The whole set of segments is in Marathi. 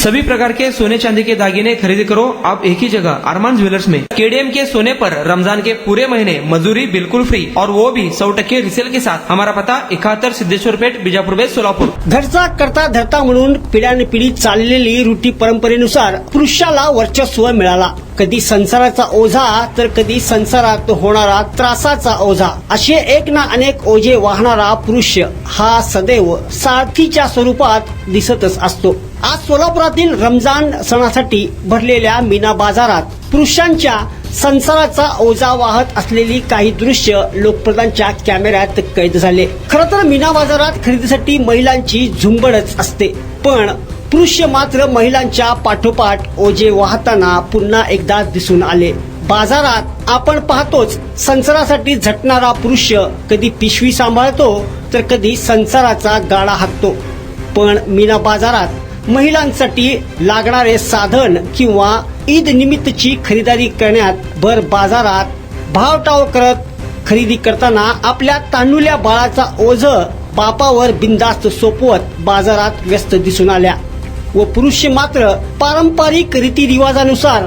सभी प्रकार के सोने चांदी के दागिने खरीदी करो आप एक ही जगह अरमान ज्वेलर्स में। केडीएम के सोने पर रमजान के पूरे महीने मजदूरी बिल्कुल फ्री और वो भी 100% रिसेल के साथ। हमारा पता 71 सिद्धेश्वर पेठ, बीजापूर बेस, सोलापूर। घरचा करता धरता म्हणून पिढ्यानपिढी चाललेली रूढी परंपरेनुसार पुरुषाला वर्चस्व मिळाला। कधी संसाराचा ओझा तर कधी संसारात होणारा त्रासाचा ओझा, असे एक ना अनेक ओझे वाहणारा पुरुष हा सदैव साथीच्या स्वरूपात दिसतच असतो। आज सोलापुरातील रमजान सणासाठी भरलेल्या मीना बाजारात पुरुषांच्या संसाराचा ओझा वाहत असलेली काही दृश्य लोकप्रधानच्या कॅमेऱ्यात कैद झाले। खरं तर मीना बाजारात खरेदीसाठी महिलांची झुंबडच असते, पण पुरुष मात्र महिलांच्या पाठोपाठ ओझे वाहताना पुन्हा एकदा दिसून आले। बाजारात आपण पाहतोच संसारासाठी झटणारा पुरुष कधी पिशवी सांभाळतो तर कधी संसाराचा गाडा हाकतो। पण मीना बाजारात महिलांसाठी लागणारे साधन किंवा ईद निमित्तची खरेदी करण्यात भर बाजारात भावताव करत खरेदी करताना आपल्या तान्हुल्या बाळाचा ओझ बापावर बिनधास्त सोपवत बाजारात व्यस्त दिसून आल्या व पुरुष मात्र पारंपरिक रीतिरिवाजानुसार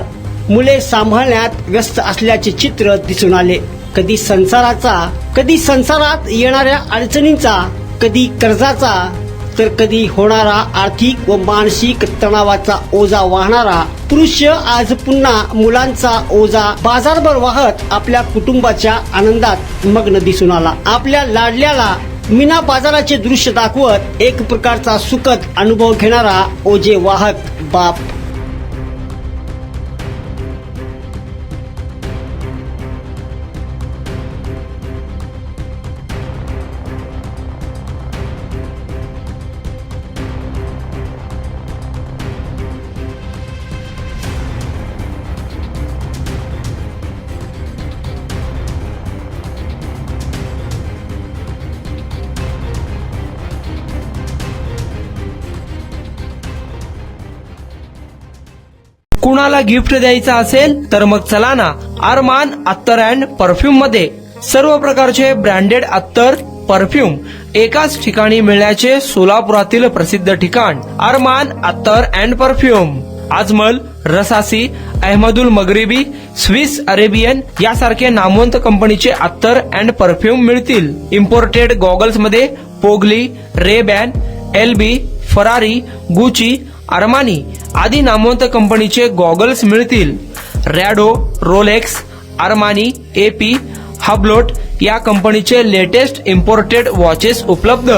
मुले सांभाळण्यात व्यस्त असल्याचे चित्र दिसून आले। कधी संसारात येणाऱ्या अडचणींचा, कधी कर्जाचा तर कधी होणारा आर्थिक व मानसिक तणावाचा ओझा वाहणारा पुरुष आज पुन्हा मुलांचा ओझा बाजारभर वाहत आपल्या कुटुंबाच्या आनंदात मग्न दिसून आला। आपल्या लाडल्याला मीना बाजाराचे दृश्य दाखवत एक प्रकारचा सुखद अनुभव घेणारा ओझे वाहक बाप। कुणाला गिफ्ट द्यायचा असेल तर मग चला ना अरमान अत्तर अँड परफ्यूम मध्ये। सर्व प्रकारचे ब्रँडेड अत्तर परफ्यूम एकाच ठिकाणी मिळण्याचे सोलापुरातील प्रसिद्ध ठिकाण अरमान अत्तर अँड परफ्यूम। आजमल, रसासी, अहमदुल मगरिबी, स्विस अरेबियन यासारखे नामवंत कंपनीचे अत्तर अँड परफ्यूम मिळतील। इम्पोर्टेड गॉगल्स मध्ये पोगली, Ray Ban, LB, Ferrari, Gucci, Armani आदी नामवंत कंपनीचे गॉगल्स मिळतील। Rado, Rolex, Armani, AP, Hublot या कंपनीचे लेटेस्ट इम्पोर्टेड वॉचेस उपलब्ध।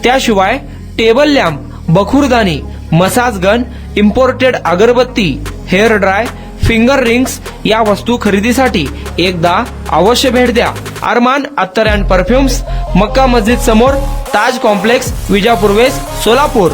त्याशिवाय टेबल लॅम्प, बखुरदानी, मसाज गन, इम्पोर्टेड अगरबत्ती, हेअर ड्राय, फिंगर रिंग्स या वस्तू खरेदीसाठी एकदा अवश्य भेट द्या। अरमान अत्तर अँड परफ्यूम्स, मक्का मस्जिद समोर, ताज कॉम्प्लेक्स, विजापूर वेस्ट, सोलापूर।